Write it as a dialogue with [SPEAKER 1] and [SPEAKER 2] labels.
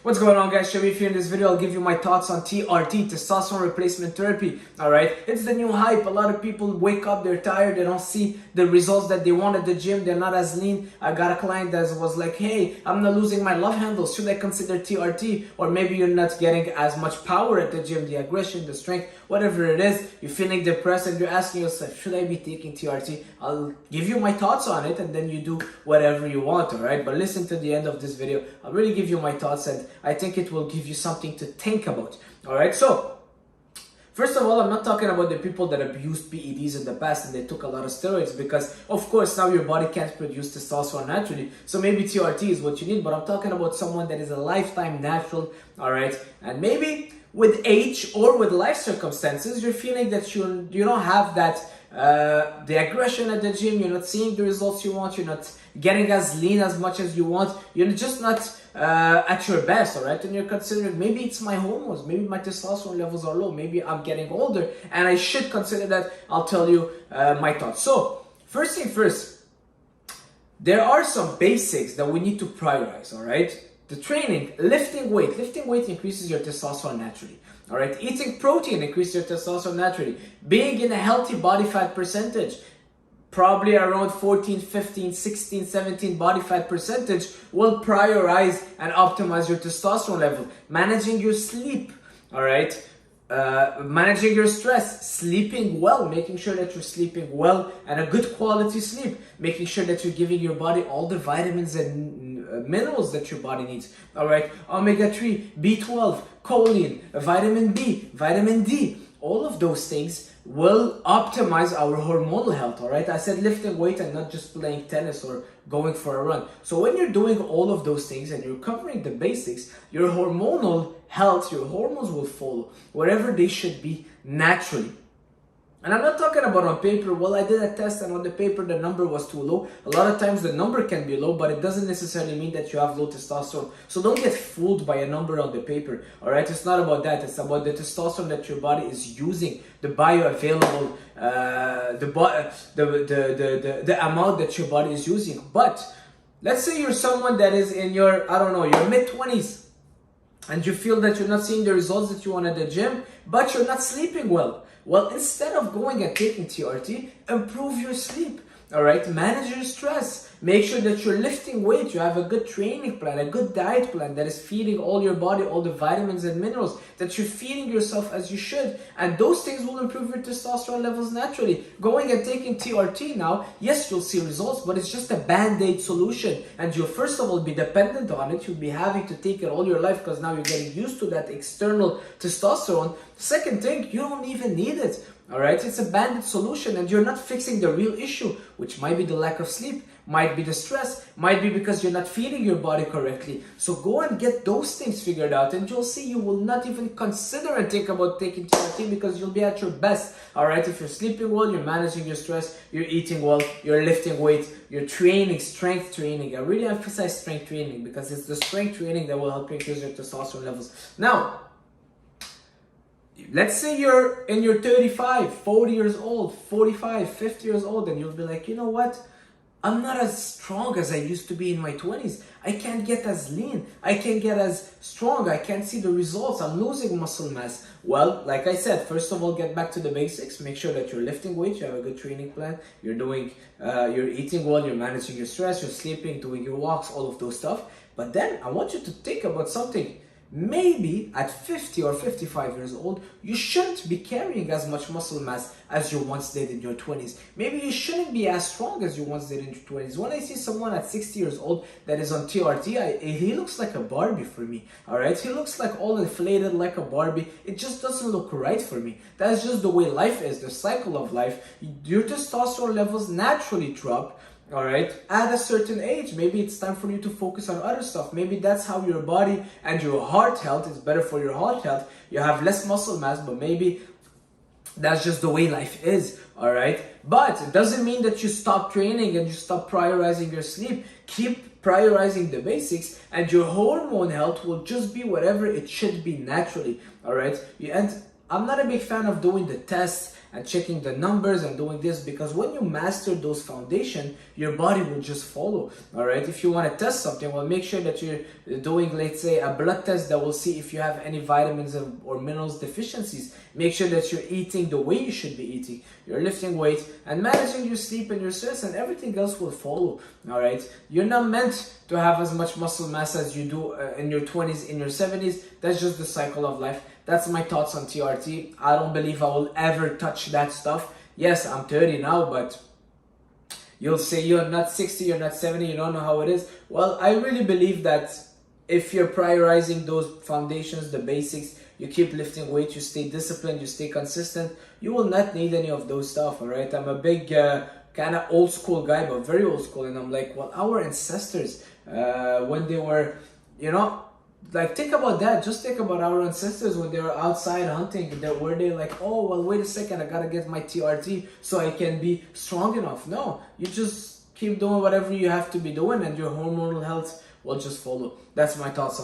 [SPEAKER 1] What's going on, guys? Charif here. In this video, I'll give you my thoughts on TRT, testosterone replacement therapy. Alright, it's the new hype. A lot of people wake up, they're tired, they don't see the results that they want at the gym, they're not as lean. I got a client that was like, hey, I'm not losing my love handles, should I consider TRT? Or maybe you're not getting as much power at the gym, the aggression, the strength, whatever it is. You're feeling depressed and you're asking yourself, should I be taking TRT? I'll give you my thoughts on it and then you do whatever you want, alright? But listen to the end of this video. I'll really give you my thoughts and I think it will give you something to think about. Alright, so first of all, I'm not talking about the people that abused PEDs in the past and they took a lot of steroids, because of course now your body can't produce testosterone naturally, so maybe TRT is what you need. But I'm talking about someone that is a lifetime natural, alright, and maybe with age or with life circumstances you're feeling that you don't have that the aggression at the gym, you're not seeing the results you want, you're not getting as lean as much as you want, you're just not at your best, alright? And you're considering, maybe it's my hormones, maybe my testosterone levels are low, maybe I'm getting older and I should consider that. I'll tell you my thoughts. So first thing first, there are some basics that we need to prioritize, alright? The training, lifting weight increases your testosterone naturally. All right, eating protein increases your testosterone naturally. Being in a healthy body fat percentage, probably around 14, 15, 16, 17 body fat percentage, will prioritize and optimize your testosterone level. Managing your sleep, all right, managing your stress, sleeping well, making sure that you're sleeping well and a good quality sleep, making sure that you're giving your body all the vitamins and minerals that your body needs, all right, omega-3, B12, choline, vitamin B, vitamin D, all of those things will optimize our hormonal health, all right? I said lifting weight and not just playing tennis or going for a run. So when you're doing all of those things and you're covering the basics, your hormonal health, your hormones will follow wherever they should be naturally. And I'm not talking about on paper, well, I did a test and on the paper the number was too low. A lot of times the number can be low, but it doesn't necessarily mean that you have low testosterone. So don't get fooled by a number on the paper, all right? It's not about that. It's about the testosterone that your body is using, the bioavailable, the amount that your body is using. But let's say you're someone that is in your, I don't know, your mid-20s and you feel that you're not seeing the results that you want at the gym, but you're not sleeping well. Well, instead of going and taking TRT, improve your sleep, all right? Manage your stress. Make sure that you're lifting weight. You have a good training plan, a good diet plan that is feeding all your body, all the vitamins and minerals, that you're feeding yourself as you should. And those things will improve your testosterone levels naturally. Going and taking TRT now, yes, you'll see results, but it's just a band-aid solution. And you'll first of all be dependent on it. You'll be having to take it all your life because now you're getting used to that external testosterone. Second thing, you don't even need it. All right, it's a band-aid solution and you're not fixing the real issue, which might be the lack of sleep, might be the stress, might be because you're not feeding your body correctly. So go and get those things figured out and you'll see you will not even consider and think about taking TRT because you'll be at your best. All right, if you're sleeping well, you're managing your stress, you're eating well, you're lifting weight, you're training, strength training. I really emphasize strength training because it's the strength training that will help you increase your testosterone levels. Now, let's say you're in your 35, 40 years old, 45, 50 years old, and you'll be like, you know what? I'm not as strong as I used to be in my 20s. I can't get as lean. I can't get as strong. I can't see the results. I'm losing muscle mass. Well, like I said, first of all, get back to the basics. Make sure that you're lifting weight. You have a good training plan. You're eating well. You're managing your stress. You're sleeping, doing your walks, all of those stuff. But then I want you to think about something. Maybe at 50 or 55 years old, you shouldn't be carrying as much muscle mass as you once did in your 20s. Maybe you shouldn't be as strong as you once did in your 20s. When I see someone at 60 years old that is on TRT, he looks like a Barbie for me, all right? He looks like all inflated like a Barbie. It just doesn't look right for me. That's just the way life is, the cycle of life. Your testosterone levels naturally drop. All right, at a certain age, maybe it's time for you to focus on other stuff. Maybe that's how your body and your heart health is better for your heart health. You have less muscle mass, but maybe that's just the way life is. All right, but it doesn't mean that you stop training and you stop prioritizing your sleep. Keep prioritizing the basics and your hormone health will just be whatever it should be naturally. All right, and I'm not a big fan of doing the tests and checking the numbers and doing this, because when you master those foundation, your body will just follow. All right, if you want to test something, well, make sure that you're doing, let's say, a blood test that will see if you have any vitamins or minerals deficiencies. Make sure that you're eating the way you should be eating, you're lifting weight and managing your sleep and your stress, and everything else will follow. All right, you're not meant to have as much muscle mass as you do in your 20s, in your 70s. That's just the cycle of life. That's my thoughts on TRT. I don't believe I will ever touch that stuff. Yes, I'm 30 now, but you'll say you're not 60, you're not 70, you don't know how it is. Well, I really believe that if you're prioritizing those foundations, the basics, you keep lifting weight, you stay disciplined, you stay consistent, you will not need any of those stuff. All right, I'm a big kind of old school guy, but very old school, and I'm like, well, our ancestors, when they were, you know, like, think about that. Just think about our ancestors when they were outside hunting. Were they like, oh, well, wait a second, I gotta get my TRT so I can be strong enough? No, you just keep doing whatever you have to be doing, and your hormonal health will just follow. That's my thoughts on